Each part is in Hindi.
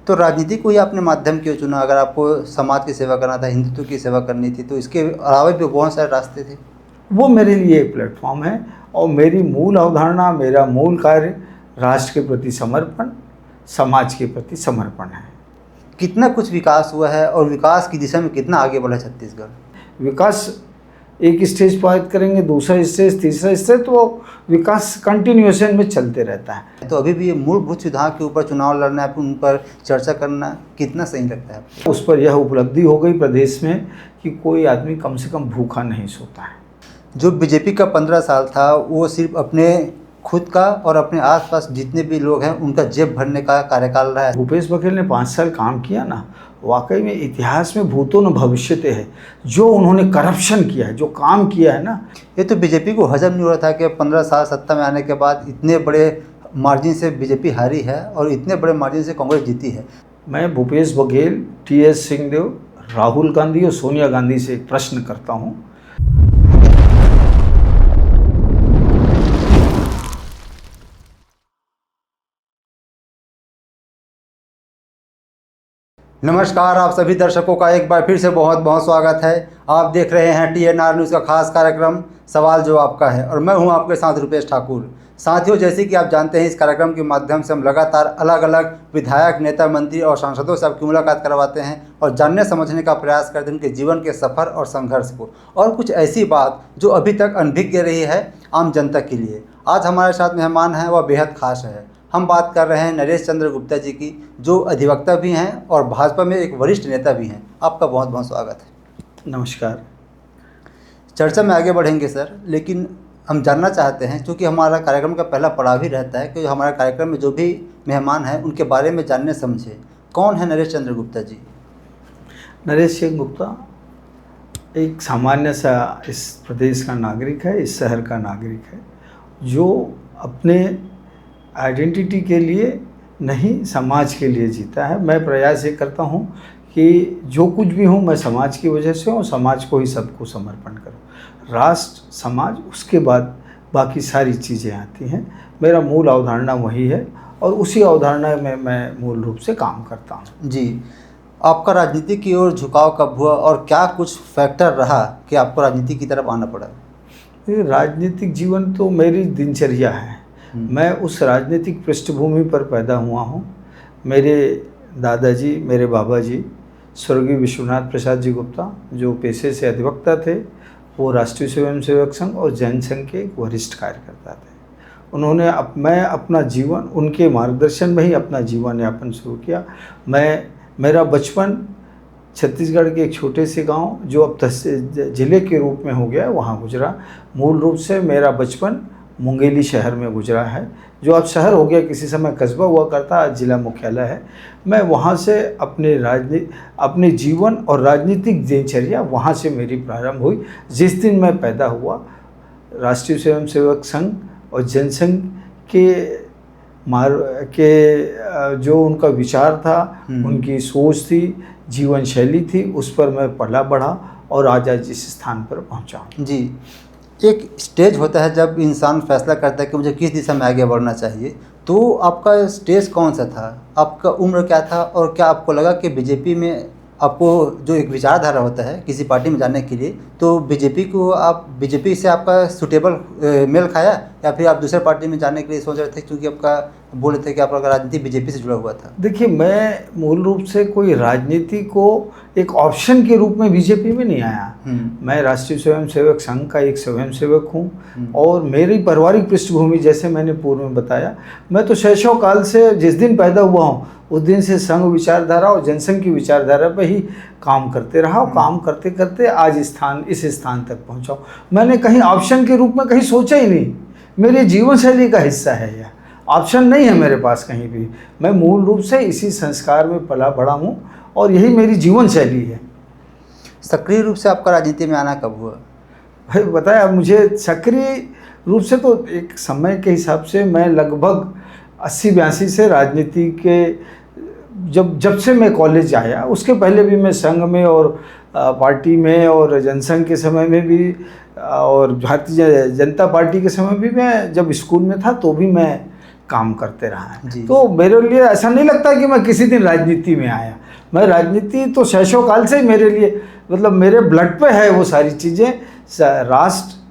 तो राजनीति को ही आपने माध्यम क्यों चुना? अगर आपको समाज की सेवा करना था, हिंदुत्व की सेवा करनी थी, तो इसके अलावा भी बहुत सारे रास्ते थे। वो मेरे लिए एक प्लेटफॉर्म है और मेरी मूल अवधारणा, मेरा मूल कार्य राष्ट्र के प्रति समर्पण, समाज के प्रति समर्पण है। कितना कुछ विकास हुआ है और विकास की दिशा में कितना आगे बढ़ा छत्तीसगढ़? विकास एक स्टेज पार करेंगे, दूसरा स्टेज, तीसरा स्टेज, तो विकास कंटिन्यूएशन में चलते रहता है। तो अभी भी ये मूलभूत सुविधाओं के ऊपर चुनाव लड़ना, उन पर चर्चा करना कितना सही लगता है? उस पर यह उपलब्धि हो गई प्रदेश में कि कोई आदमी कम से कम भूखा नहीं सोता है। जो बीजेपी का 15 साल था वो सिर्फ अपने खुद का और अपने आसपास जितने भी लोग हैं उनका जेब भरने का कार्यकाल रहा है। भूपेश बघेल ने 5 साल काम किया ना, वाकई में इतिहास में भूतो न भविष्यते है। जो उन्होंने करप्शन किया है, जो काम किया है ना, ये तो बीजेपी को हजम नहीं हो रहा था कि 15 साल सत्ता में आने के बाद इतने बड़े मार्जिन से बीजेपी हारी है और इतने बड़े मार्जिन से कांग्रेस जीती है। मैं भूपेश बघेल, टी.एस. सिंहदेव, राहुल गांधी और सोनिया गांधी से एक प्रश्न करता हूँ। नमस्कार, आप सभी दर्शकों का एक बार फिर से बहुत बहुत स्वागत है। आप देख रहे हैं TNR न्यूज़ का खास कार्यक्रम सवाल जो आपका है और मैं हूं आपके साथ रुपेश ठाकुर। साथियों, जैसे कि आप जानते हैं, इस कार्यक्रम के माध्यम से हम लगातार अलग अलग विधायक, नेता, मंत्री और सांसदों से आपकी मुलाकात करवाते हैं और जानने समझने का प्रयास करते हैं उनके जीवन के सफ़र और संघर्ष को, और कुछ ऐसी बात जो अभी तक अनभिज्ञ रही है आम जनता के लिए। आज हमारे साथ मेहमान हैं, वह बेहद खास है। हम बात कर रहे हैं नरेश चंद्र गुप्ता जी की, जो अधिवक्ता भी हैं और भाजपा में एक वरिष्ठ नेता भी हैं। आपका बहुत बहुत स्वागत है। नमस्कार। चर्चा में आगे बढ़ेंगे सर, लेकिन हम जानना चाहते हैं, क्योंकि हमारा कार्यक्रम का पहला पड़ाव ही रहता है कि हमारे कार्यक्रम में जो भी मेहमान हैं उनके बारे में जानने समझे। कौन है नरेश चंद्र गुप्ता जी? नरेश सिंह गुप्ता एक सामान्य सा इस प्रदेश का नागरिक है, इस शहर का नागरिक है, जो अपने आइडेंटिटी के लिए नहीं, समाज के लिए जीता है। मैं प्रयास ये करता हूँ कि जो कुछ भी हूँ मैं समाज की वजह से हूँ, समाज को ही सबको समर्पण करूँ। राष्ट्र, समाज, उसके बाद बाकी सारी चीज़ें आती हैं। मेरा मूल अवधारणा वही है और उसी अवधारणा में मैं मूल रूप से काम करता हूँ। जी, आपका राजनीति की ओर झुकाव कब हुआ और क्या कुछ फैक्टर रहा कि आपको राजनीति की तरफ आना पड़ा? राजनीतिक जीवन तो मेरी दिनचर्या है। मैं उस राजनीतिक पृष्ठभूमि पर पैदा हुआ हूँ। मेरे दादाजी, मेरे बाबा जी स्वर्गीय विश्वनाथ प्रसाद जी गुप्ता, जो पेशे से अधिवक्ता थे, वो राष्ट्रीय स्वयंसेवक संघ और जैन संघ के एक वरिष्ठ कार्यकर्ता थे। उन्होंने मैं अपना जीवन उनके मार्गदर्शन में ही अपना जीवन यापन शुरू किया। मेरा बचपन छत्तीसगढ़ के एक छोटे से गांव, जो अब ज़िले के रूप में हो गया, वहाँ गुजरा। मूल रूप से मेरा बचपन मुंगेली शहर में गुजरा है, जो अब शहर हो गया, किसी समय कस्बा हुआ करता, आज जिला मुख्यालय है। मैं वहाँ से अपने जीवन और राजनीतिक दिनचर्या वहाँ से मेरी प्रारंभ हुई। जिस दिन मैं पैदा हुआ, राष्ट्रीय स्वयंसेवक संघ और जनसंघ के जो उनका विचार था, उनकी सोच थी, जीवन शैली थी, उस पर मैं पला बढ़ा और आज इस स्थान पर पहुँचा हूँ। जी, एक स्टेज होता है जब इंसान फैसला करता है कि मुझे किस दिशा में आगे बढ़ना चाहिए, तो आपका स्टेज कौन सा था? आपका उम्र क्या था और क्या आपको लगा कि बीजेपी में आपको जो एक विचारधारा होता है किसी पार्टी में जाने के लिए, तो बीजेपी से आपका सूटेबल मेल खाया, या फिर आप दूसरे पार्टी में जाने के लिए सोच रहे थे क्योंकि आपका बोले थे कि आपका राजनीति बीजेपी से जुड़ा हुआ था? देखिए, मैं मूल रूप से कोई राजनीति को एक ऑप्शन के रूप में बीजेपी में नहीं आया। मैं राष्ट्रीय स्वयंसेवक संघ का एक स्वयंसेवक हूँ और मेरी पारिवारिक पृष्ठभूमि, जैसे मैंने पूर्व में बताया, मैं तो शैशव काल से, जिस दिन पैदा हुआ हूँ उस दिन से संघ विचारधारा और जनसंघ की विचारधारा पर ही काम करते रहा और काम करते करते आज इस स्थान तक पहुँचा हूँ। मैंने कहीं ऑप्शन के रूप में कहीं सोचा ही नहीं। मेरी जीवन शैली का हिस्सा है यह, ऑप्शन नहीं है मेरे पास कहीं भी। मैं मूल रूप से इसी संस्कार में पला बढ़ा हूँ और यही मेरी जीवन शैली है। सक्रिय रूप से आपका राजनीति में आना कब हुआ? भाई बताया, मुझे सक्रिय रूप से तो एक समय के हिसाब से मैं लगभग 80-82 से राजनीति के जब से मैं कॉलेज आया, उसके पहले भी मैं संघ में और पार्टी में और जनसंघ के समय में भी और भारतीय जनता पार्टी के समय भी, मैं जब स्कूल में था तो भी मैं काम करते रहा जी। है। तो मेरे लिए ऐसा नहीं लगता कि मैं किसी दिन राजनीति में आया। मैं राजनीति तो शैशव काल से ही मेरे लिए, मतलब मेरे ब्लड पे है वो सारी चीज़ें, राष्ट्र,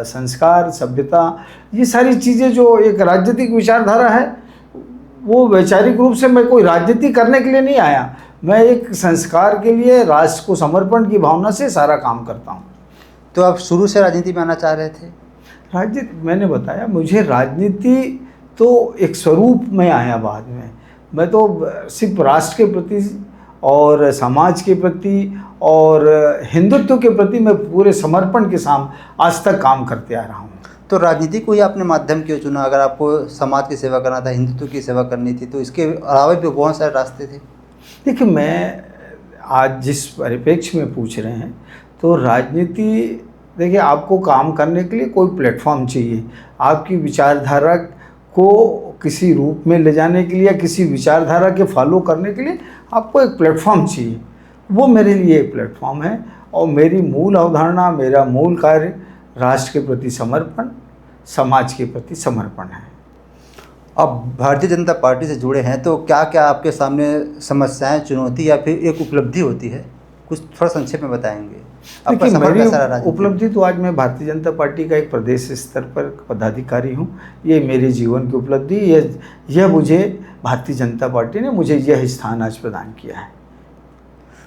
संस्कार, सभ्यता, ये सारी चीज़ें जो एक राजनीतिक विचारधारा है, वो वैचारिक रूप से मैं कोई राजनीति करने के लिए नहीं आया। मैं एक संस्कार के लिए, राष्ट्र को समर्पण की भावना से सारा काम करता हूँ। तो आप शुरू से राजनीति में आना चाह रहे थे? राजनीति, मैंने बताया, मुझे राजनीति तो एक स्वरूप में आया बाद में। मैं तो सिर्फ राष्ट्र के प्रति और समाज के प्रति और हिंदुत्व के प्रति मैं पूरे समर्पण के साथ आज तक काम करते आ रहा हूँ। तो राजनीति को ही आपने माध्यम क्यों चुना? अगर आपको समाज की सेवा करना था, हिंदुत्व की सेवा करनी थी, तो इसके अलावा भी बहुत सारे रास्ते थे। देखिए, मैं आज जिस परिप्रेक्ष्य में पूछ रहे हैं, तो राजनीति, देखिए, आपको काम करने के लिए कोई प्लेटफॉर्म चाहिए। आपकी विचारधारा को किसी रूप में ले जाने के लिए या किसी विचारधारा के फॉलो करने के लिए आपको एक प्लेटफॉर्म चाहिए। वो मेरे लिए एक प्लेटफॉर्म है और मेरी मूल अवधारणा, मेरा मूल कार्य राष्ट्र के प्रति समर्पण, समाज के प्रति समर्पण है। अब भारतीय जनता पार्टी से जुड़े हैं, तो क्या क्या आपके सामने समस्याएं, चुनौती या फिर एक उपलब्धि होती है? कुछ थोड़ा संक्षेप में बताएंगे। आपका देखिए, सफर कैसा रहा? मेरी उपलब्धि तो आज मैं भारतीय जनता पार्टी का एक प्रदेश स्तर पर पदाधिकारी हूँ। ये मेरे जीवन की उपलब्धि, यह मुझे भारतीय जनता पार्टी ने मुझे यह स्थान आज प्रदान किया है।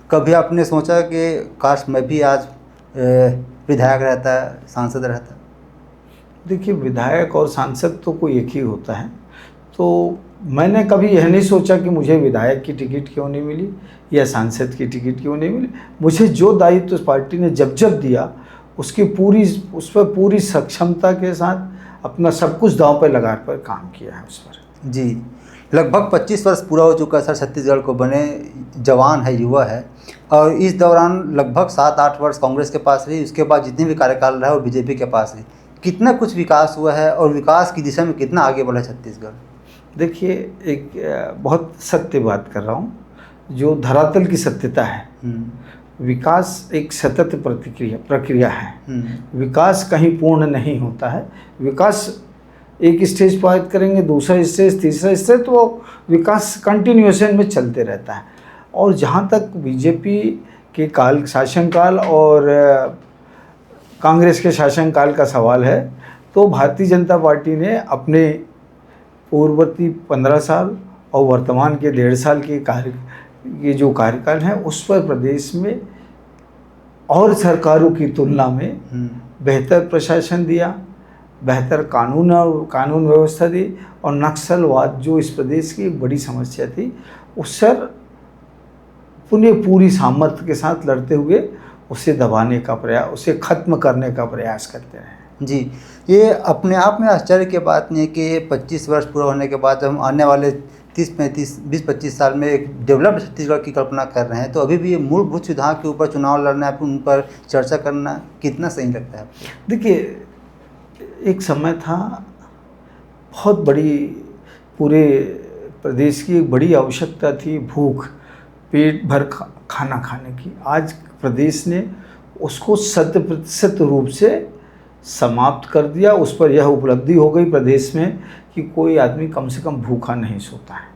कभी आपने सोचा कि काश मैं भी आज विधायक रहता, सांसद रहता? देखिए, विधायक और सांसद तो कोई एक ही होता है। तो मैंने कभी यह नहीं सोचा कि मुझे विधायक की टिकट क्यों नहीं मिली या सांसद की टिकट क्यों नहीं मिली। मुझे जो दायित्व पार्टी ने जब जब दिया, उस पर पूरी सक्षमता के साथ अपना सब कुछ दांव पर लगा कर काम किया है उस पर। जी, लगभग 25 वर्ष पूरा हो चुका है सर छत्तीसगढ़ को बने। जवान है, युवा है, और इस दौरान लगभग 7-8 वर्ष कांग्रेस के पास रही। उसके बाद जितने भी कार्यकाल रहा वो बीजेपी के पास रही। कितना कुछ विकास हुआ है और विकास की दिशा में कितना आगे बढ़ा छत्तीसगढ़? देखिए, एक बहुत सत्य बात कर रहा हूँ, जो धरातल की सत्यता है। विकास एक सतत प्रक्रिया है। विकास कहीं पूर्ण नहीं होता है। विकास एक स्टेज पार करेंगे, दूसरा स्टेज, तीसरा स्टेज, तो वो विकास कंटिन्यूएशन में चलते रहता है। और जहाँ तक बीजेपी के शासनकाल और कांग्रेस के शासनकाल का सवाल है, तो भारतीय जनता पार्टी ने अपने पूर्ववर्ती 15 साल और वर्तमान के 1.5 साल के जो कार्यकाल है, उस पर प्रदेश में और सरकारों की तुलना में बेहतर प्रशासन दिया, बेहतर कानून व्यवस्था दी, और नक्सलवाद जो इस प्रदेश की एक बड़ी समस्या थी, उस पर पूरी सामर्थ्य के साथ लड़ते हुए उसे दबाने का प्रयास, उसे खत्म करने का प्रयास करते रहे। जी, ये अपने आप में आश्चर्य की बात नहीं है कि 25 वर्ष पूरा होने के बाद हम आने वाले 20-25 साल में एक डेवलप्ड छत्तीसगढ़ की कल्पना कर रहे हैं, तो अभी भी ये मूलभूत सुविधाओं के ऊपर चुनाव लड़ना, उन पर चर्चा करना कितना सही लगता है आपको? देखिए, एक समय था, बहुत बड़ी, पूरे प्रदेश की एक बड़ी आवश्यकता थी भूख, पेट भर खाना खाने की। आज प्रदेश ने उसको 100% रूप से समाप्त कर दिया। उस पर यह उपलब्धि हो गई प्रदेश में कि कोई आदमी कम से कम भूखा नहीं सोता है।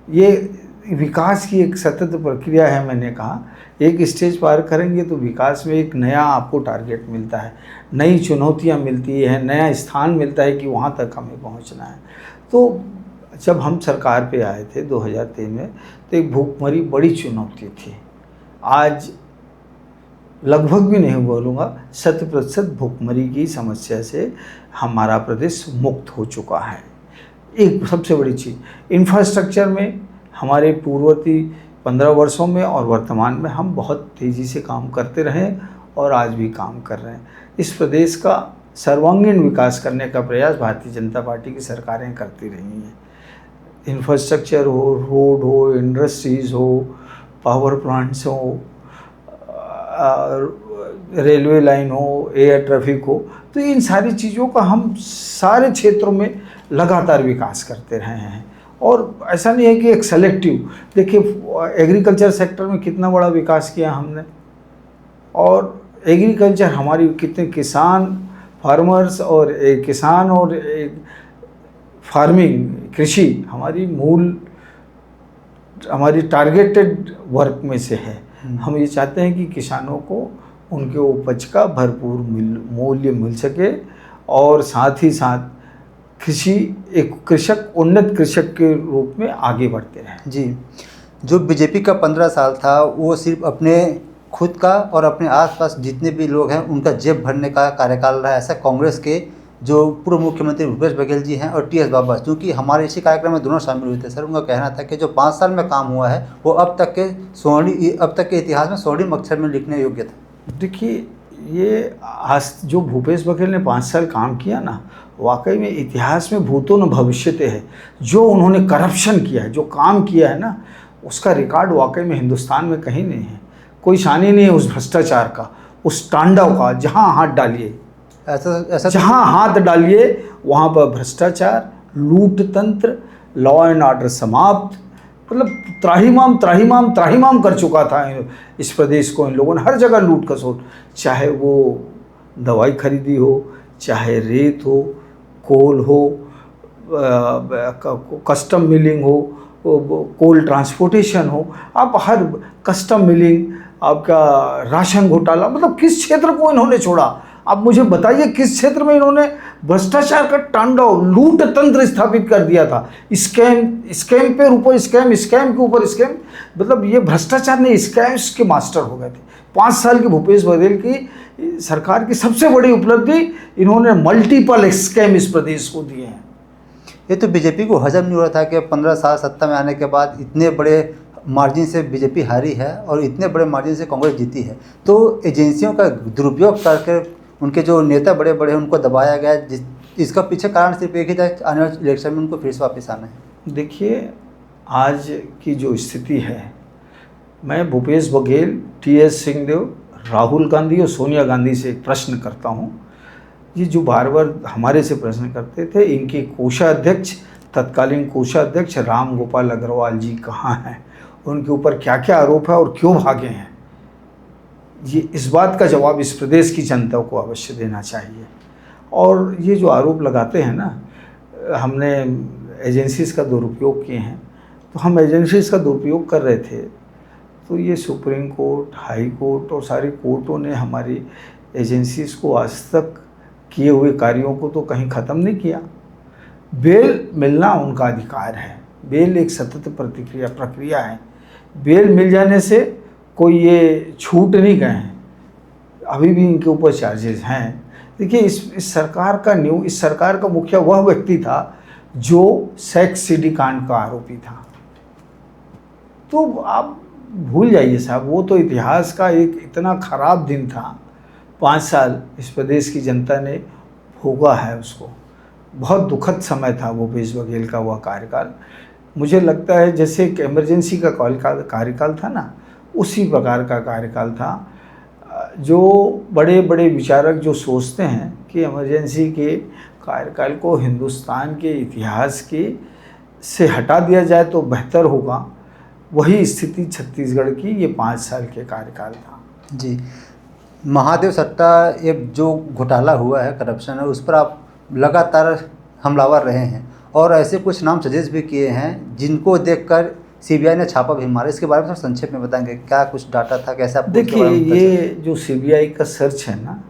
ये विकास की एक सतत प्रक्रिया है। मैंने कहा, एक स्टेज पार करेंगे तो विकास में एक नया आपको टारगेट मिलता है, नई चुनौतियां मिलती है, नया स्थान मिलता है कि वहाँ तक हमें पहुँचना है। तो जब हम सरकार पे आए थे 2003 में, तो एक भूखमरी बड़ी चुनौती थी। आज लगभग भी नहीं बोलूँगा, 100% भूखमरी की समस्या से हमारा प्रदेश मुक्त हो चुका है। एक सबसे बड़ी चीज़, इंफ्रास्ट्रक्चर में हमारे पूर्ववर्ती 15 वर्षों में और वर्तमान में हम बहुत तेज़ी से काम करते रहे और आज भी काम कर रहे हैं। इस प्रदेश का सर्वांगीण विकास करने का प्रयास भारतीय जनता पार्टी की सरकारें करती रही हैं। इंफ्रास्ट्रक्चर हो, रोड हो, इंडस्ट्रीज़ हो, पावर प्लांट्स हो, रेलवे लाइन हो, एयर ट्रैफिक हो, तो इन सारी चीज़ों का हम सारे क्षेत्रों में लगातार विकास करते रहे हैं। और ऐसा नहीं है कि एक सेलेक्टिव, देखिए एग्रीकल्चर सेक्टर में कितना बड़ा विकास किया हमने, और एग्रीकल्चर हमारी कितने किसान, फार्मर्स और किसान और फार्मिंग, कृषि हमारी टारगेटेड वर्क में से है। हम ये चाहते हैं कि किसानों को उनके उपज का भरपूर मूल्य मिल सके और साथ ही साथ उन्नत कृषक के रूप में आगे बढ़ते रहें। जी, जो बीजेपी का 15 साल था वो सिर्फ अपने खुद का और अपने आसपास जितने भी लोग हैं उनका जेब भरने का कार्यकाल रहा है, ऐसा कांग्रेस के जो पूर्व मुख्यमंत्री भूपेश बघेल जी हैं और टी.एस. बाबा, क्योंकि हमारे इसी कार्यक्रम में दोनों शामिल हुए थे सर, उनका कहना था कि जो 5 साल में काम हुआ है वो अब तक के इतिहास में स्वर्णिम अक्षर में लिखने योग्य था। देखिए, ये आज जो भूपेश बघेल ने 5 साल काम किया ना, वाकई में इतिहास में भूतो न भविष्यते है। जो उन्होंने करप्शन किया है, जो काम किया है ना, उसका रिकॉर्ड वाकई में हिंदुस्तान में कहीं नहीं है। कोई शानी नहीं है उस भ्रष्टाचार का, उस तांडव का। जहाँ हाथ डालिए, ऐसा जहाँ हाथ डालिए वहाँ पर भ्रष्टाचार, लूट तंत्र, लॉ एंड ऑर्डर समाप्त, मतलब त्राहिमाम त्राहिमाम त्राहिमाम कर चुका था इस प्रदेश को। इन लोगों ने हर जगह लूट खसोट, चाहे वो दवाई खरीदी हो, चाहे रेत हो, कोल हो, कस्टम मिलिंग हो, कोल ट्रांसपोर्टेशन हो, आप हर कस्टम मिलिंग, आपका राशन घोटाला, मतलब किस क्षेत्र को इन्होंने छोड़ा? आप मुझे बताइए किस क्षेत्र में इन्होंने भ्रष्टाचार का तांडव, लूट तंत्र स्थापित कर दिया था। स्कैम पे ऊपर स्कैम, स्कैम के ऊपर स्कैम, मतलब ये भ्रष्टाचार ने स्कैम्स के मास्टर हो गए थे। 5 साल की भूपेश बघेल की सरकार की सबसे बड़ी उपलब्धि, इन्होंने मल्टीपल स्कैम इस प्रदेश को दिए हैं। ये तो बीजेपी को हजम नहीं हो रहा था कि 15 साल सत्ता में आने के बाद इतने बड़े मार्जिन से बीजेपी हारी है और इतने बड़े मार्जिन से कांग्रेस जीती है। तो एजेंसियों का दुरुपयोग करके उनके जो नेता बड़े बड़े हैं उनको दबाया गया, इसका पीछे कारण सिर्फ एक ही था, आने वाले इलेक्शन में उनको फिर से वापस आना है। देखिए, आज की जो स्थिति है, मैं भूपेश बघेल, टी.एस. सिंहदेव, राहुल गांधी और सोनिया गांधी से एक प्रश्न करता हूँ। ये जो बार बार हमारे से प्रश्न करते थे, इनके कोषाध्यक्ष, तत्कालीन कोषाध्यक्ष राम गोपाल अग्रवाल जी कहाँ हैं, उनके ऊपर क्या क्या आरोप है और क्यों भागे हैं, ये इस बात का जवाब इस प्रदेश की जनता को अवश्य देना चाहिए। और ये जो आरोप लगाते हैं ना, हमने एजेंसीज का दुरुपयोग किए हैं, तो हम एजेंसीज का दुरुपयोग कर रहे थे, तो ये सुप्रीम कोर्ट, हाई कोर्ट और सारी कोर्टों ने हमारी एजेंसीज को आज तक किए हुए कार्यों को तो कहीं ख़त्म नहीं किया। बेल मिलना उनका अधिकार है, बेल एक सतत प्रक्रिया है। बेल मिल जाने से कोई ये छूट नहीं गए हैं, अभी भी इनके ऊपर चार्जेस हैं। देखिए, इस सरकार का मुखिया वह व्यक्ति था जो सेक्स सीडी कांड का आरोपी था। तो आप भूल जाइए साहब, वो तो इतिहास का एक इतना खराब दिन था। 5 साल इस प्रदेश की जनता ने भोगा है उसको। बहुत दुखद समय था भूपेश बघेल का वह कार्यकाल। मुझे लगता है जैसे एक इमरजेंसी का कार्यकाल था ना, उसी प्रकार का कार्यकाल था। जो बड़े बड़े विचारक जो सोचते हैं कि इमरजेंसी के कार्यकाल को हिंदुस्तान के इतिहास के से हटा दिया जाए तो बेहतर होगा, वही स्थिति छत्तीसगढ़ की ये 5 साल के कार्यकाल था। जी, महादेव सट्टा ये जो घोटाला हुआ है, करप्शन है, उस पर आप लगातार हमलावर रहे हैं और ऐसे कुछ नाम सजेस्ट भी किए हैं जिनको देखकर सीबीआई ने छापा भी मारा। इसके बारे में थोड़ा संक्षेप में बताएंगे, क्या कुछ डाटा था, कैसे आप? देखिए, ये जो सीबीआई का सर्च है ना,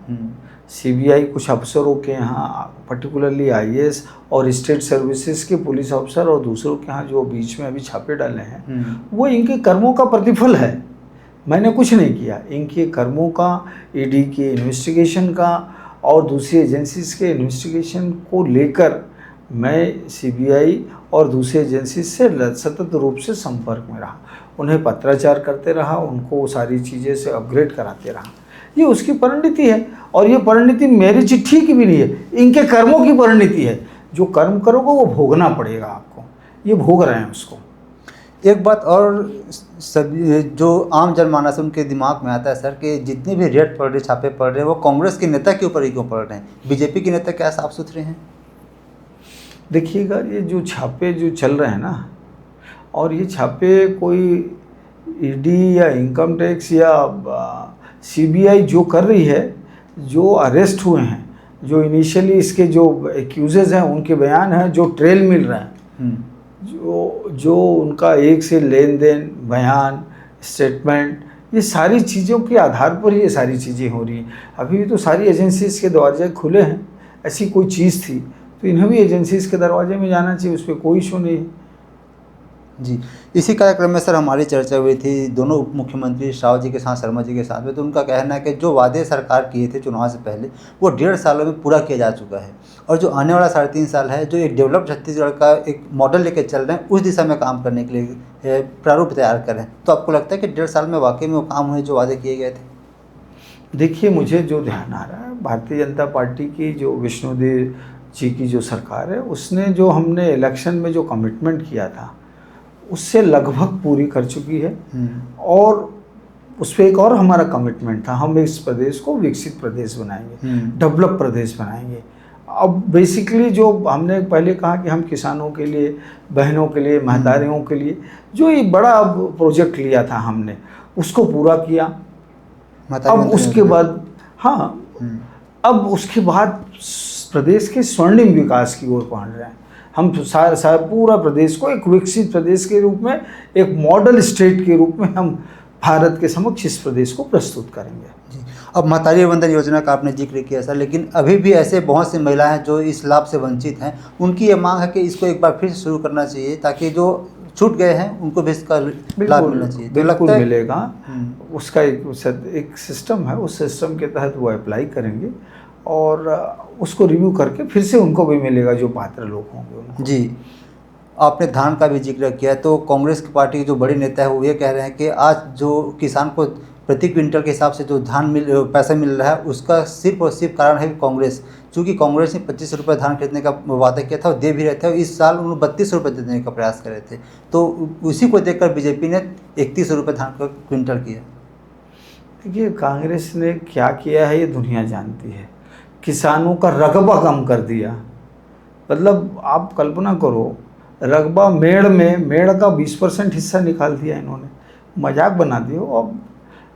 सीबीआई कुछ अफसरों के यहाँ, पर्टिकुलरली आईएएस और स्टेट सर्विसेज के पुलिस अफसर और दूसरों के यहाँ जो बीच में अभी छापे डाले हैं, वो इनके कर्मों का प्रतिफल है। मैंने कुछ नहीं किया, इनके कर्मों का, ईडी के इन्वेस्टिगेशन का और दूसरी एजेंसीज के इन्वेस्टिगेशन को लेकर मैं सीबीआई और दूसरी एजेंसी से सतत रूप से संपर्क में रहा, उन्हें पत्राचार करते रहा, उनको सारी चीज़ें से अपग्रेड कराते रहा। ये उसकी परिणति है और ये परिणति मेरी चिट्ठी की भी नहीं है, इनके कर्मों की परिणति है। जो कर्म करोगे वो भोगना पड़ेगा आपको, ये भोग रहे हैं उसको। एक बात और, सभी जो आम जनमानस उनके दिमाग में आता है सर कि जितने भी रेड पड़ रहे, छापे पड़ रहे हैं, वो कांग्रेस के नेता के ऊपर ही क्यों पड़ रहे हैं? बीजेपी के नेता क्या साफ सुथरे हैं? देखिएगा, ये जो छापे जो चल रहे हैं ना, और ये छापे कोई ईडी या इनकम टैक्स या सीबीआई जो कर रही है, जो अरेस्ट हुए हैं, जो इनिशियली इसके जो एक्यूजेज हैं उनके बयान हैं, जो ट्रेल मिल रहे हैं, जो उनका एक से लेन देन, बयान, स्टेटमेंट, ये सारी चीज़ों के आधार पर ये सारी चीज़ें हो रही हैं। अभी भी तो सारी एजेंसीज़ के दरवाजे खुले हैं। ऐसी कोई चीज़ थी तो इन्हें भी एजेंसीज़ के दरवाजे में जाना चाहिए, उस पर कोई इशू नहीं है। जी, इसी कार्यक्रम में सर हमारी चर्चा हुई थी दोनों उप मुख्यमंत्री राव जी के साथ, शर्मा जी के साथ में। तो उनका कहना है कि जो वादे सरकार किए थे चुनाव से पहले वो 1.5 सालों में पूरा किया जा चुका है, और जो आने वाला 3.5 साल है, जो एक डेवलप छत्तीसगढ़ का एक मॉडल लेके चल रहे हैं, उस दिशा में काम करने के लिए प्रारूप तैयार करें। तो आपको लगता है कि 1.5 साल में वाकई में वो काम हुए जो वादे किए गए थे? देखिए, मुझे जो ध्यान आ रहा है, भारतीय जनता पार्टी की जो विष्णुदेव जी की जो सरकार है, उसने जो हमने इलेक्शन में जो कमिटमेंट किया था उससे लगभग पूरी कर चुकी है। और उस पर एक और हमारा कमिटमेंट था, हम इस प्रदेश को विकसित प्रदेश बनाएंगे, डेवलप प्रदेश बनाएंगे। अब बेसिकली जो हमने पहले कहा कि हम किसानों के लिए, बहनों के लिए, महतारियों के लिए जो ये बड़ा प्रोजेक्ट लिया था हमने, उसको पूरा किया। अब उसके बाद अब उसके बाद प्रदेश के स्वर्णिम विकास की ओर बढ़ रहे हैं। हम पूरा प्रदेश को एक विकसित प्रदेश के रूप में, एक मॉडल स्टेट के रूप में हम भारत के समक्ष इस प्रदेश को प्रस्तुत करेंगे। जी, अब महतारी वंदन योजना का आपने जिक्र किया सर, लेकिन अभी भी ऐसे बहुत सी महिलाएं हैं जो इस लाभ से वंचित हैं। उनकी ये मांग है कि इसको एक बार फिर से शुरू करना चाहिए, ताकि जो छूट गए हैं उनको भी इसका लाभ मिलना चाहिए। तो बिल्कुल लगता है मिलेगा। उसका एक सिस्टम है, उस सिस्टम के तहत वो अप्लाई करेंगे और उसको रिव्यू करके फिर से उनको भी मिलेगा जो पात्र लोग होंगे उनको। जी, आपने धान का भी जिक्र किया, तो कांग्रेस की पार्टी के जो बड़े नेता है वो ये कह रहे हैं कि आज जो किसान को प्रति क्विंटल के हिसाब से जो पैसा मिल रहा है, उसका सिर्फ और सिर्फ कारण है कांग्रेस। चूँकि कांग्रेस ने 25 रुपये धान खरीदने का वादा किया था और दे भी रहे थे, और इस साल उन्होंने 32 रुपये देने का प्रयास कर रहे थे। तो उसी को देखकर बीजेपी ने 31 रुपये धान का क्विंटल किया। देखिए, कांग्रेस ने क्या किया है ये दुनिया जानती है। किसानों का रकबा कम कर दिया। मतलब आप कल्पना करो, रकबा मेड़ का 20% हिस्सा निकाल दिया इन्होंने, मजाक बना दिया।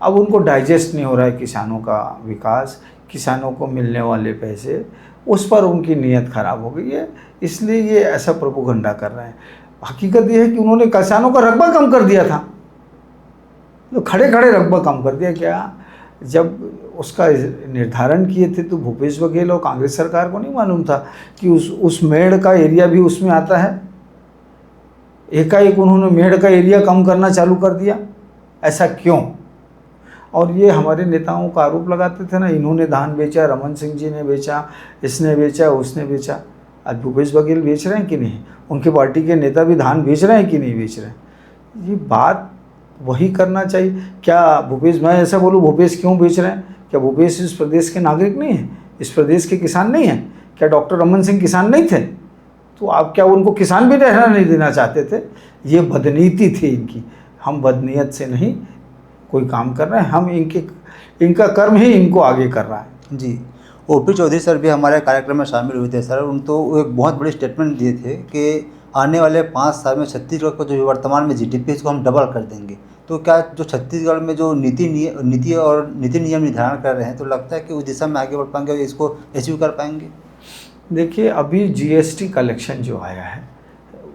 अब उनको डाइजेस्ट नहीं हो रहा है किसानों का विकास, किसानों को मिलने वाले पैसे, उस पर उनकी नीयत ख़राब हो गई है, इसलिए ये ऐसा प्रोपोगंडा कर रहे हैं। हकीकत ये है कि उन्होंने किसानों का रकबा कम कर दिया था, तो खड़े खड़े रकबा कम कर दिया। क्या जब उसका निर्धारण किए थे तो भूपेश बघेल और कांग्रेस सरकार को नहीं मालूम था कि उस मेड़ का एरिया भी उसमें आता है? एकाएक उन्होंने मेड़ का एरिया कम करना चालू कर दिया, ऐसा क्यों? और ये हमारे नेताओं का आरोप लगाते थे ना, इन्होंने धान बेचा, रमन सिंह जी ने बेचा, इसने बेचा, उसने बेचा। आज भूपेश बघेल बेच रहे हैं कि नहीं? उनकी पार्टी के नेता भी धान बेच रहे हैं कि नहीं बेच रहे हैं? ये बात वही करना चाहिए। क्या भूपेश, मैं ऐसा बोलूँ भूपेश क्यों बेच रहे हैं? क्या भूपेश इस प्रदेश के नागरिक नहीं हैं? इस प्रदेश के किसान नहीं हैं? क्या डॉक्टर रमन सिंह किसान नहीं थे? तो आप क्या उनको किसान भी रहना नहीं देना चाहते थे? ये बदनीति थी इनकी। हम बदनीयत से नहीं कोई काम कर रहे हैं, हम इनका कर्म ही इनको आगे कर रहा है। जी, ओपी चौधरी सर भी हमारे कार्यक्रम में शामिल हुए थे सर। उन तो एक बहुत बड़ी स्टेटमेंट दिए थे कि आने वाले 5 साल में छत्तीसगढ़ को जो वर्तमान में जीडीपी इसको हम डबल कर देंगे। तो क्या जो छत्तीसगढ़ में जो नीति नियम निर्धारण कर रहे हैं, तो लगता है कि उस दिशा में आगे बढ़ पाएंगे और इसको अचीव कर पाएंगे? देखिए, अभी जीएसटी कलेक्शन जो आया है,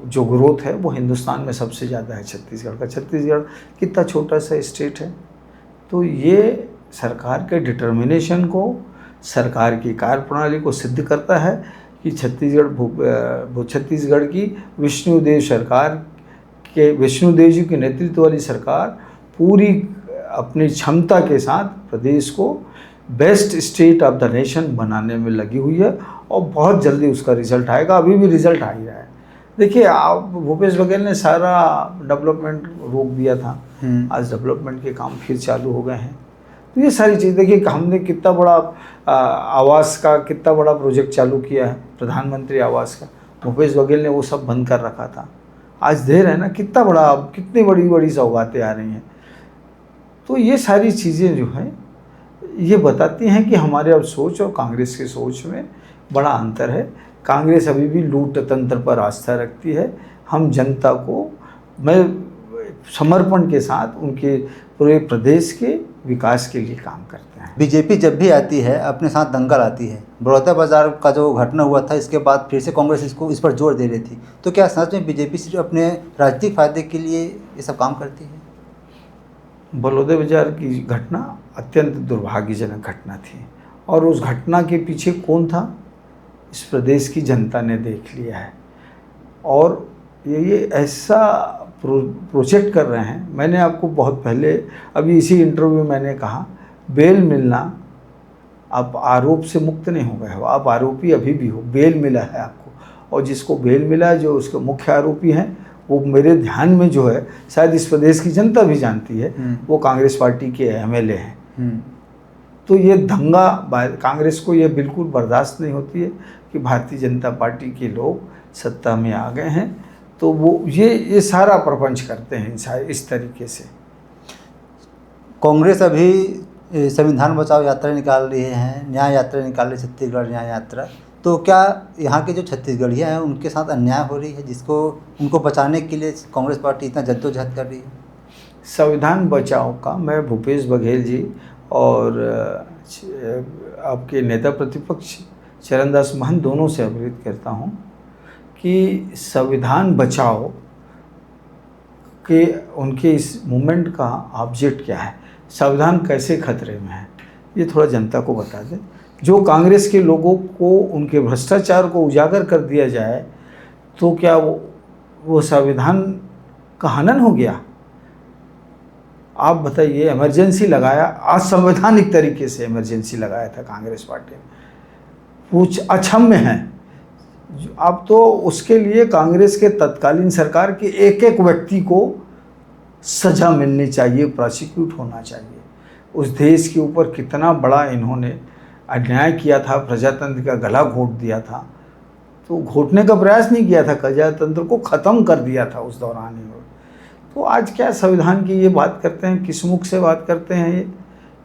जो ग्रोथ है वो हिंदुस्तान में सबसे ज़्यादा है छत्तीसगढ़ का। छत्तीसगढ़ कितना छोटा सा स्टेट है, तो ये सरकार के डिटर्मिनेशन को, सरकार की कार्यप्रणाली को सिद्ध करता है कि छत्तीसगढ़ की विष्णुदेव जी के नेतृत्व वाली सरकार पूरी अपनी क्षमता के साथ प्रदेश को best state of the nation बनाने में लगी हुई है, और बहुत जल्दी उसका रिजल्ट आएगा। अभी भी रिजल्ट आ ही रहा है। देखिए, आप भूपेश बघेल ने सारा डेवलपमेंट रोक दिया था, आज डेवलपमेंट के काम फिर चालू हो गए हैं। तो ये सारी चीज़ देखिए, हमने कितना बड़ा आवास का कितना बड़ा प्रोजेक्ट चालू किया है, प्रधानमंत्री आवास का। भूपेश बघेल ने वो सब बंद कर रखा था, आज दे रहे हैं ना। कितनी बड़ी बड़ी सौगातें आ रही हैं। तो ये सारी चीज़ें जो हैं ये बताती हैं कि हमारे अब सोच और कांग्रेस की सोच में बड़ा अंतर है। कांग्रेस अभी भी लूट तंत्र पर आस्था रखती है। हम जनता को, मैं समर्पण के साथ उनके पूरे प्रदेश के विकास के लिए काम करते हैं। बीजेपी जब भी आती है अपने साथ दंगल आती है। बड़ौदा बाजार का जो घटना हुआ था, इसके बाद फिर से कांग्रेस इस पर जोर दे रही थी। तो क्या सच में बीजेपी सिर्फ अपने राजनीतिक फायदे के लिए ये सब काम करती है? बलौदा बाजार की घटना अत्यंत दुर्भाग्यजनक घटना थी, और उस घटना के पीछे कौन था, इस प्रदेश की जनता ने देख लिया है। और ये ऐसा प्रोजेक्ट कर रहे हैं। मैंने आपको बहुत पहले अभी इसी इंटरव्यू में मैंने कहा, बेल मिलना, आप आरोप से मुक्त नहीं हो गए हो, आप आरोपी अभी भी हो। बेल मिला है आपको, और जिसको बेल मिला है, जो उसके मुख्य आरोपी हैं, वो मेरे ध्यान में जो है, शायद इस प्रदेश की जनता भी जानती है, वो कांग्रेस पार्टी के एमएलए हैं। तो ये दंगा, कांग्रेस को ये बिल्कुल बर्दाश्त नहीं होती है कि भारतीय जनता पार्टी के लोग सत्ता में आ गए हैं। तो वो ये सारा प्रपंच करते हैं इस तरीके से। कांग्रेस अभी संविधान बचाओ यात्रा निकाल रही है, न्याय यात्रा निकाल रही है, छत्तीसगढ़ न्याय यात्रा। तो क्या यहाँ के जो छत्तीसगढ़ियाँ हैं उनके साथ अन्याय हो रही है, जिसको उनको बचाने के लिए कांग्रेस पार्टी इतना जद्दोजहद कर रही है? संविधान बचाओ का मैं भूपेश बघेल जी और आपके नेता प्रतिपक्ष चरणदास महंत दोनों से अवगत करता हूँ कि संविधान बचाओ के उनके इस मूवमेंट का ऑब्जेक्ट क्या है, संविधान कैसे खतरे में है, ये थोड़ा जनता को बता दें। जो कांग्रेस के लोगों को उनके भ्रष्टाचार को उजागर कर दिया जाए, तो क्या वो संविधान का हनन हो गया? आप बताइए, इमरजेंसी लगाया, असंवैधानिक तरीके से इमरजेंसी लगाया था कांग्रेस पार्टी ने, कुछ अक्षम्य है। अब तो उसके लिए कांग्रेस के तत्कालीन सरकार के एक एक व्यक्ति को सजा मिलनी चाहिए, प्रोसिक्यूट होना चाहिए। उस देश के ऊपर कितना बड़ा इन्होंने अन्याय किया था, प्रजातंत्र का गला घोट दिया था। तो घोटने का प्रयास नहीं किया था, प्रजातंत्र को ख़त्म कर दिया था उस दौरान ही। तो आज क्या संविधान की ये बात करते हैं, किस मुख से बात करते हैं, ये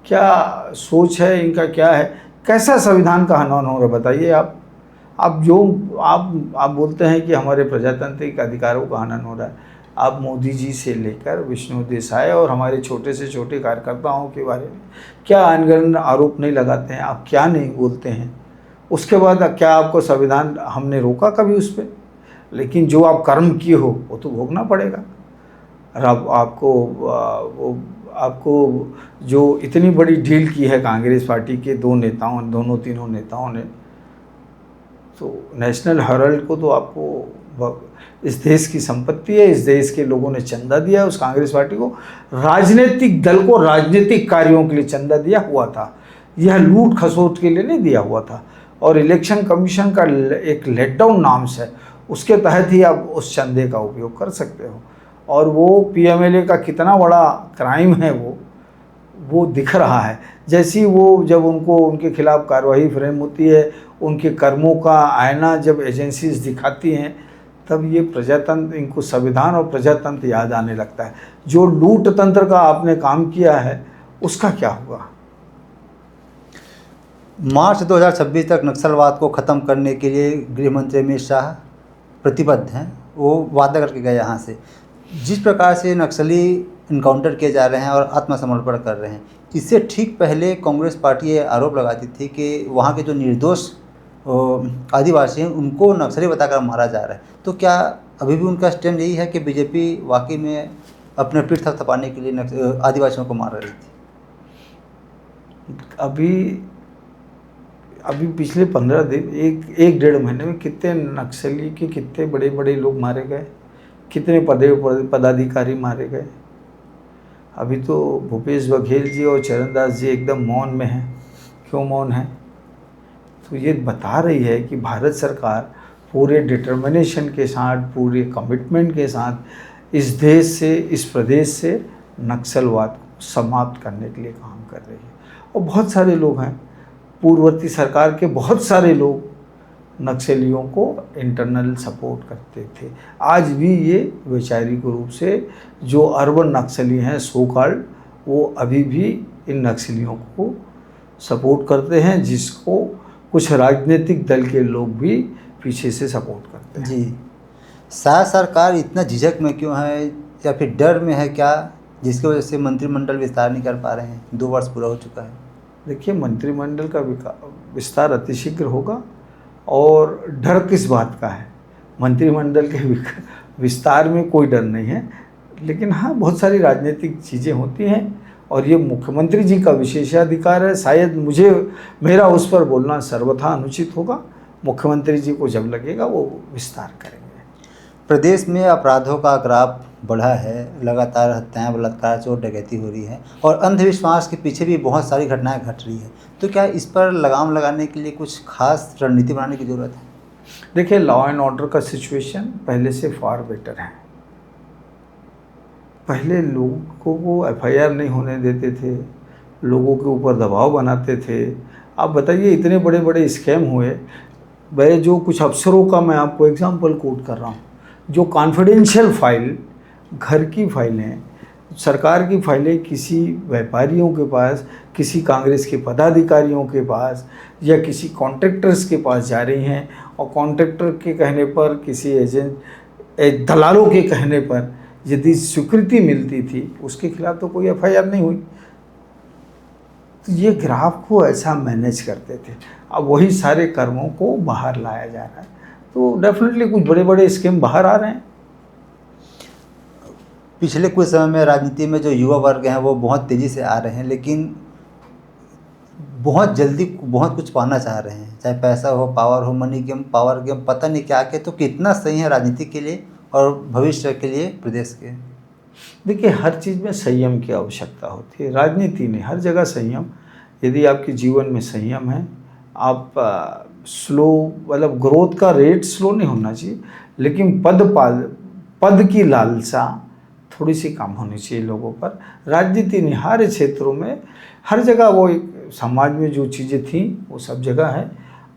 क्या सोच है इनका, क्या है, कैसा संविधान का हनन हो रहा है बताइए आप जो आप बोलते हैं कि हमारे प्रजातांत्रिक अधिकारों का हनन हो रहा है। आप मोदी जी से लेकर विष्णु देसाई और हमारे छोटे से छोटे कार्यकर्ताओं के बारे में क्या अनगढ़ आरोप नहीं लगाते हैं, आप क्या नहीं बोलते हैं? उसके बाद क्या आपको संविधान हमने रोका कभी उस पर? लेकिन जो आप कर्म किए हो वो तो भोगना पड़ेगा। और आपको जो इतनी बड़ी डील की है कांग्रेस पार्टी के दोनों तीनों नेताओं ने, तो नेशनल हेराल्ड को तो आपको, इस देश की संपत्ति है, इस देश के लोगों ने चंदा दिया है उस कांग्रेस पार्टी को, राजनीतिक दल को राजनीतिक कार्यों के लिए चंदा दिया हुआ था, यह लूट खसोट के लिए नहीं दिया हुआ था। और इलेक्शन कमीशन का एक लेटडाउन नाम्स है, उसके तहत ही आप उस चंदे का उपयोग कर सकते हो। और वो पीएमएलए का कितना बड़ा क्राइम है वो दिख रहा है। जैसी वो जब उनके खिलाफ कार्रवाई फ्रेम होती है, उनके कर्मों का आईना जब एजेंसीज दिखाती हैं, तब ये प्रजातंत्र, इनको संविधान और प्रजातंत्र याद आने लगता है। जो लूट तंत्र का आपने काम किया है उसका क्या हुआ? मार्च 2026 तक नक्सलवाद को ख़त्म करने के लिए गृह मंत्री अमित शाह प्रतिबद्ध हैं। वो वादा करके गए यहाँ से। जिस प्रकार से नक्सली इनकाउंटर किए जा रहे हैं और आत्मसमर्पण कर रहे हैं, इससे ठीक पहले कांग्रेस पार्टी ये आरोप लगाती थी कि वहाँ के जो निर्दोष आदिवासी हैं उनको नक्सली बताकर मारा जा रहा है। तो क्या अभी भी उनका स्टैंड यही है कि बीजेपी वाकई में अपने पीठ थपथपाने के लिए आदिवासियों को मार रही थी? अभी पिछले 15 दिन, एक डेढ़ महीने में कितने नक्सली के कितने बड़े बड़े लोग मारे गए, कितने पदाधिकारी मारे गए। अभी तो भूपेश बघेल जी और चरणदास जी एकदम मौन में हैं। क्यों मौन हैं? तो ये बता रही है कि भारत सरकार पूरे डिटर्मिनेशन के साथ, पूरे कमिटमेंट के साथ इस देश से, इस प्रदेश से नक्सलवाद को समाप्त करने के लिए काम कर रही है। और बहुत सारे लोग हैं, पूर्ववर्ती सरकार के बहुत सारे लोग नक्सलियों को इंटरनल सपोर्ट करते थे। आज भी ये वैचारिक रूप से जो अर्बन नक्सली हैं सो कॉल्ड, वो अभी भी इन नक्सलियों को सपोर्ट करते हैं, जिसको कुछ राजनीतिक दल के लोग भी पीछे से सपोर्ट करते हैं। जी, शायद सरकार इतना झिझक में क्यों है, या फिर डर में है क्या जिसकी वजह से मंत्रिमंडल विस्तार नहीं कर पा रहे हैं, 2 वर्ष पूरा हो चुका है। देखिए, मंत्रिमंडल का विस्तार अतिशीघ्र होगा, और डर किस बात का है? मंत्रिमंडल के विस्तार में कोई डर नहीं है, लेकिन हाँ, बहुत सारी राजनीतिक चीज़ें होती हैं, और ये मुख्यमंत्री जी का विशेषाधिकार है। शायद मेरा उस पर बोलना सर्वथा अनुचित होगा। मुख्यमंत्री जी को जब लगेगा वो विस्तार करेंगे। प्रदेश में अपराधों का ग्राफ बढ़ा है, लगातार हत्याएं, बलात्कार, चोर डकैती हो रही है, और अंधविश्वास के पीछे भी बहुत सारी घटनाएं घट रही है। तो क्या इस पर लगाम लगाने के लिए कुछ खास रणनीति बनाने की ज़रूरत है? देखिए, लॉ एंड ऑर्डर का सिचुएशन पहले से फार बेटर है। पहले लोगों को एफआईआर नहीं होने देते थे, लोगों के ऊपर दबाव बनाते थे। आप बताइए, इतने बड़े बड़े स्कैम हुए। वह जो कुछ अफसरों का मैं आपको एग्जांपल कोट कर रहा हूँ, जो कॉन्फिडेंशियल फाइल, घर की फाइलें, सरकार की फाइलें किसी व्यापारियों के पास, किसी कांग्रेस के पदाधिकारियों के पास, या किसी कॉन्ट्रैक्टर्स के पास जा रही हैं, और कॉन्ट्रैक्टर के कहने पर, किसी एजेंट दलालों के कहने पर यदि स्वीकृति मिलती थी, उसके खिलाफ तो कोई एफआईआर नहीं हुई। तो ये ग्राफ को ऐसा मैनेज करते थे। अब वही सारे कर्मों को बाहर लाया जा रहा है, तो डेफिनेटली कुछ बड़े बड़े स्कीम बाहर आ रहे हैं। पिछले कुछ समय में राजनीति में जो युवा वर्ग हैं वो बहुत तेज़ी से आ रहे हैं, लेकिन बहुत जल्दी बहुत कुछ पाना चाह रहे हैं, चाहे पैसा हो, पावर हो, मनी गेम, पावर गेम, पता नहीं क्या के। तो कितना सही है राजनीति के लिए और भविष्य के लिए प्रदेश के? देखिए, हर चीज़ में संयम की आवश्यकता होती है। राजनीति नहीं, हर जगह संयम। यदि आपके जीवन में संयम है, आप स्लो, मतलब ग्रोथ का रेट स्लो नहीं होना चाहिए, लेकिन पद की लालसा थोड़ी सी कम होनी चाहिए लोगों पर। राजनीति नहीं, हर क्षेत्रों में, हर जगह वो एक समाज में जो चीज़ें थी वो सब जगह है।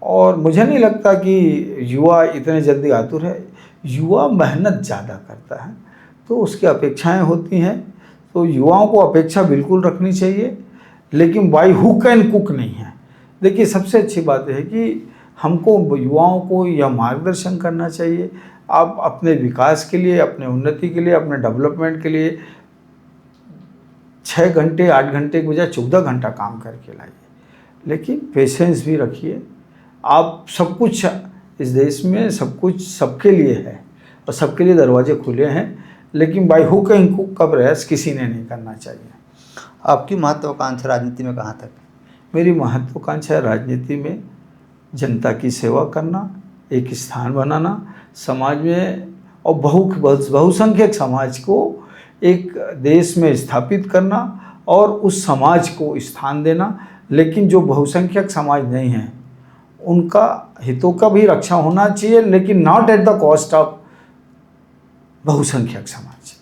और मुझे नहीं लगता कि युवा इतने जल्दी आतुर है। युवा मेहनत ज़्यादा करता है, तो उसकी अपेक्षाएं होती हैं। तो युवाओं को अपेक्षा बिल्कुल रखनी चाहिए, लेकिन बाई हुक एंड कुक नहीं है। देखिए, सबसे अच्छी बात है कि हमको युवाओं को यह मार्गदर्शन करना चाहिए। आप अपने विकास के लिए, अपने उन्नति के लिए, अपने डेवलपमेंट के लिए 6 घंटे 8 घंटे के बजाय 14 घंटा काम करके लाइए, लेकिन पेशेंस भी रखिए। आप सब कुछ इस देश में, सब कुछ सबके लिए है, और सबके लिए दरवाजे खुले हैं, लेकिन बाई हुक एंड कुक का प्रयास किसी ने नहीं करना चाहिए। आपकी महत्वाकांक्षा राजनीति में कहाँ तक? मेरी महत्वाकांक्षा है राजनीति में जनता की सेवा करना, एक स्थान बनाना समाज में, और बहुसंख्यक समाज को एक देश में स्थापित करना, और उस समाज को स्थान देना। लेकिन जो बहुसंख्यक समाज नहीं है, उनका हितों का भी रक्षा होना चाहिए, लेकिन not at the cost of बहुसंख्यक समाज।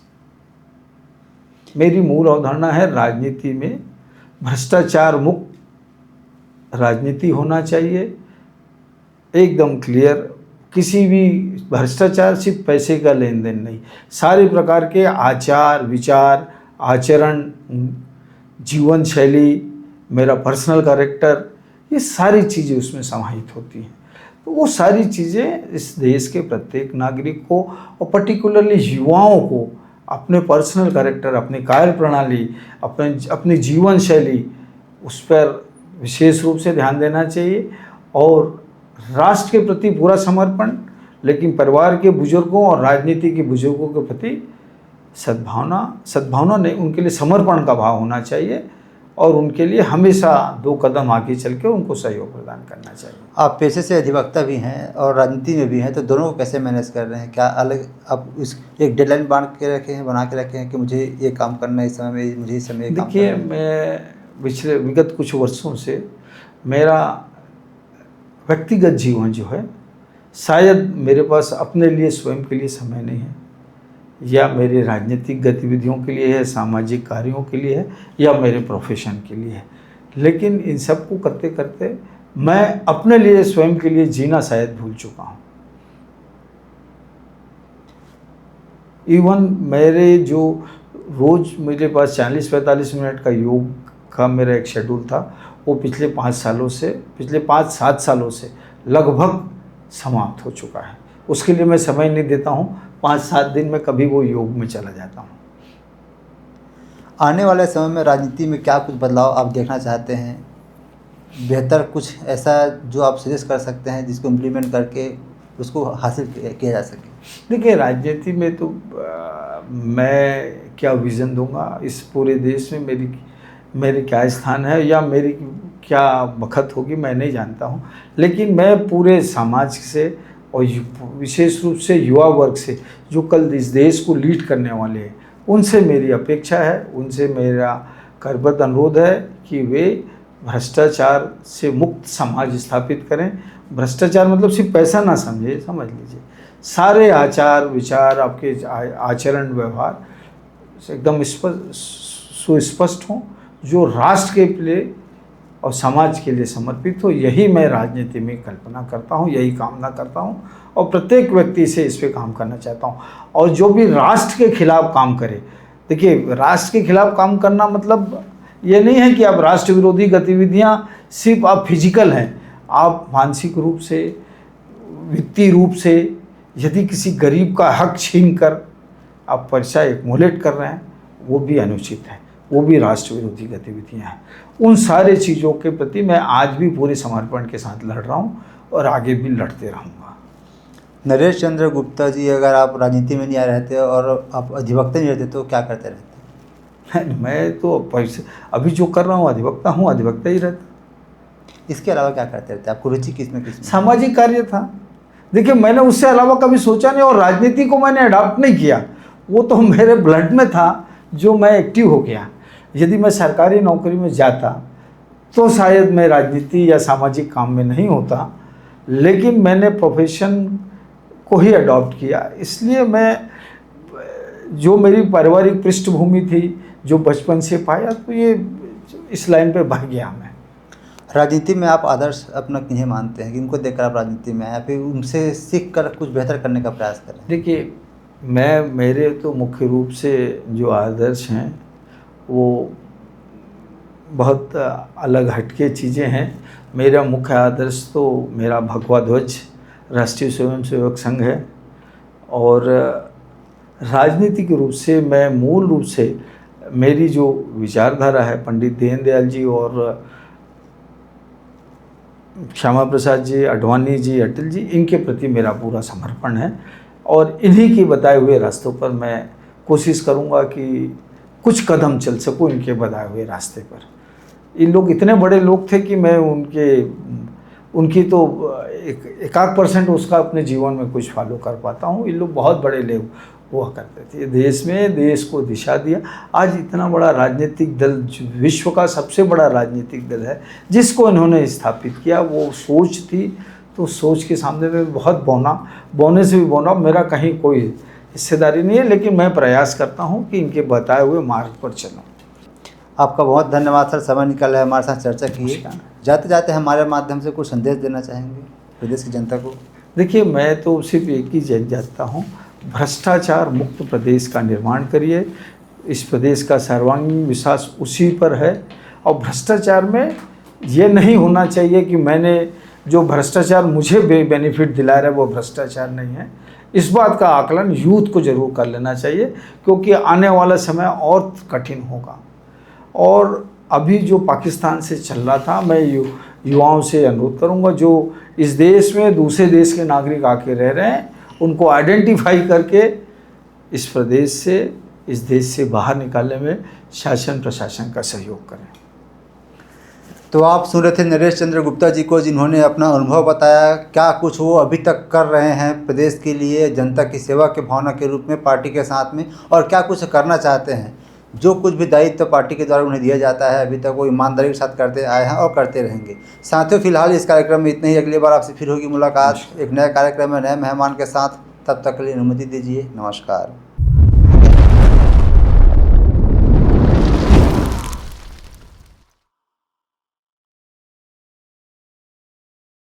मेरी मूल अवधारणा है, राजनीति में भ्रष्टाचार मुक्त राजनीति होना चाहिए, एकदम क्लियर। किसी भी भ्रष्टाचार सिर्फ पैसे का लेन देन नहीं, सारे प्रकार के आचार विचार, आचरण, जीवन शैली, मेरा पर्सनल कैरेक्टर, ये सारी चीज़ें उसमें समाहित होती हैं। तो वो सारी चीज़ें इस देश के प्रत्येक नागरिक को, और पर्टिकुलरली युवाओं को, अपने पर्सनल कैरेक्टर, अपनी कार्य प्रणाली, अपनी जीवन शैली, उस पर विशेष रूप से ध्यान देना चाहिए। और राष्ट्र के प्रति पूरा समर्पण, लेकिन परिवार के बुजुर्गों और राजनीति के बुजुर्गों के प्रति सद्भावना नहीं, उनके लिए समर्पण का भाव होना चाहिए, और उनके लिए हमेशा 2 कदम आगे चल के उनको सहयोग प्रदान करना चाहिए। आप पेशे से अधिवक्ता भी हैं और राजनीति में भी हैं, तो दोनों को कैसे मैनेज कर रहे हैं? क्या अलग आप इस एक डेडलाइन बना के रखे हैं कि मुझे ये काम करना है इस समय में, मुझे इस समय? देखिए, मैं विगत कुछ वर्षों से मेरा व्यक्तिगत जीवन जो है, शायद मेरे पास अपने लिए स्वयं के लिए समय नहीं है, या मेरे राजनीतिक गतिविधियों के लिए है, सामाजिक कार्यों के लिए है, या मेरे प्रोफेशन के लिए है। लेकिन इन सब को करते करते मैं अपने लिए, स्वयं के लिए जीना शायद भूल चुका हूँ। इवन मेरे जो रोज़ मेरे पास 40-45 मिनट का योग का मेरा एक शेड्यूल था, वो पिछले 5-7 सालों से लगभग समाप्त हो चुका है। उसके लिए मैं समय नहीं देता हूँ। 5-7 दिन में कभी वो योग में चला जाता हूँ। आने वाले समय में राजनीति में क्या कुछ बदलाव आप देखना चाहते हैं, बेहतर कुछ ऐसा जो आप सजेस्ट कर सकते हैं जिसको इम्प्लीमेंट करके उसको हासिल किया जा सके? देखिए, राजनीति में तो मैं क्या विज़न दूंगा, इस पूरे देश में मेरी क्या स्थान है या मेरी क्या बखत होगी मैं नहीं जानता हूँ, लेकिन मैं पूरे समाज से और विशेष रूप से युवा वर्ग से जो कल इस देश को लीड करने वाले हैं उनसे मेरी अपेक्षा है, उनसे मेरा करबद्ध अनुरोध है कि वे भ्रष्टाचार से मुक्त समाज स्थापित करें। भ्रष्टाचार मतलब सिर्फ पैसा ना समझे, समझ लीजिए सारे आचार विचार आपके आचरण व्यवहार एकदम सुस्पष्ट हों, जो राष्ट्र के लिए और समाज के लिए समर्पित हो। यही मैं राजनीति में कल्पना करता हूँ, यही कामना करता हूँ और प्रत्येक व्यक्ति से इस पे काम करना चाहता हूँ। और जो भी राष्ट्र के खिलाफ काम करे, देखिए राष्ट्र के खिलाफ काम करना मतलब ये नहीं है कि आप राष्ट्र विरोधी गतिविधियाँ सिर्फ आप फिजिकल हैं, आप मानसिक रूप से, वित्तीय रूप से यदि किसी गरीब का हक छीन कर आप पैसा एक्मुलेट कर रहे हैं, वो भी अनुचित है, वो भी राष्ट्र विरोधी गतिविधियाँ हैं। उन सारे चीज़ों के प्रति मैं आज भी पूरे समर्पण के साथ लड़ रहा हूँ और आगे भी लड़ते रहूँगा। नरेश चंद्र गुप्ता जी, अगर आप राजनीति में नहीं आ रहते और आप अधिवक्ता नहीं रहते तो क्या करते रहते? मैं तो पैसे अभी जो कर रहा हूँ अधिवक्ता हूँ, अधिवक्ता ही रहता। इसके अलावा क्या करते रहते? आपको रुचि किसमें? सामाजिक कार्य था। देखिए, मैंने उससे अलावा कभी सोचा नहीं और राजनीति को मैंने अडॉप्ट नहीं किया, वो तो मेरे ब्लड में था जो मैं एक्टिव हो गया। यदि मैं सरकारी नौकरी में जाता तो शायद मैं राजनीति या सामाजिक काम में नहीं होता, लेकिन मैंने प्रोफेशन को ही अडॉप्ट किया। इसलिए मैं जो मेरी पारिवारिक पृष्ठभूमि थी, जो बचपन से पाया, तो ये इस लाइन पे बह गया मैं। राजनीति में आप आदर्श अपना किन्हें मानते हैं कि उनको देखकर आप राजनीति में आए, फिर उनसे सीख कर कुछ बेहतर करने का प्रयास करें? देखिए, मेरे तो मुख्य रूप से जो आदर्श हैं वो बहुत अलग हटके चीज़ें हैं। मेरा मुख्य आदर्श तो मेरा भगवा ध्वज राष्ट्रीय स्वयंसेवक संघ है और राजनीतिक रूप से मैं मूल रूप से मेरी जो विचारधारा है पंडित दीनदयाल जी और श्यामा प्रसाद जी, आडवाणी जी, अटल जी, इनके प्रति मेरा पूरा समर्पण है और इन्हीं के बताए हुए रास्तों पर मैं कोशिश करूंगा कि कुछ कदम चल सकूं इनके बताए हुए रास्ते पर। इन लोग इतने बड़े लोग थे कि मैं उनकी तो 1% उसका अपने जीवन में कुछ फॉलो कर पाता हूँ। इन लोग बहुत बड़े लोग हुआ करते थे, देश को दिशा दिया। आज इतना बड़ा राजनीतिक दल, विश्व का सबसे बड़ा राजनीतिक दल है जिसको इन्होंने स्थापित किया, वो सोच थी। तो सोच के सामने में बहुत बौने से भी बौना, मेरा कहीं कोई हिस्सेदारी नहीं है, लेकिन मैं प्रयास करता हूँ कि इनके बताए हुए मार्ग पर चलूँ। आपका बहुत धन्यवाद सर, समय निकाला है हमारे साथ चर्चा की। जाते जाते हमारे माध्यम से कुछ संदेश देना चाहेंगे प्रदेश की जनता को? देखिए, मैं तो सिर्फ एक ही चाहता हूँ, भ्रष्टाचार मुक्त प्रदेश का निर्माण करिए। इस प्रदेश का सर्वांगीण विकास उसी पर है और भ्रष्टाचार में ये नहीं होना चाहिए कि मैंने जो भ्रष्टाचार मुझे बेनिफिट दिला रहा है वो भ्रष्टाचार नहीं है। इस बात का आकलन यूथ को जरूर कर लेना चाहिए, क्योंकि आने वाला समय और कठिन होगा। और अभी जो पाकिस्तान से चल रहा था, मैं युवाओं से अनुरोध करूंगा जो इस देश में दूसरे देश के नागरिक आके रह रहे हैं, उनको आइडेंटिफाई करके इस प्रदेश से, इस देश से बाहर निकालने में शासन प्रशासन का सहयोग करें। तो आप सुन रहे थे नरेश चंद्र गुप्ता जी को, जिन्होंने अपना अनुभव बताया, क्या कुछ वो अभी तक कर रहे हैं प्रदेश के लिए, जनता की सेवा के भावना के रूप में पार्टी के साथ में, और क्या कुछ करना चाहते हैं। जो कुछ भी दायित्व पार्टी के द्वारा उन्हें दिया जाता है अभी तक वो ईमानदारी के साथ करते आए हैं और करते रहेंगे। साथियों, फिलहाल इस कार्यक्रम में इतने ही। अगली बार आपसे फिर होगी मुलाकात एक नए कार्यक्रम में नए मेहमान के साथ। तब तक के लिए अनुमति दीजिए। नमस्कार।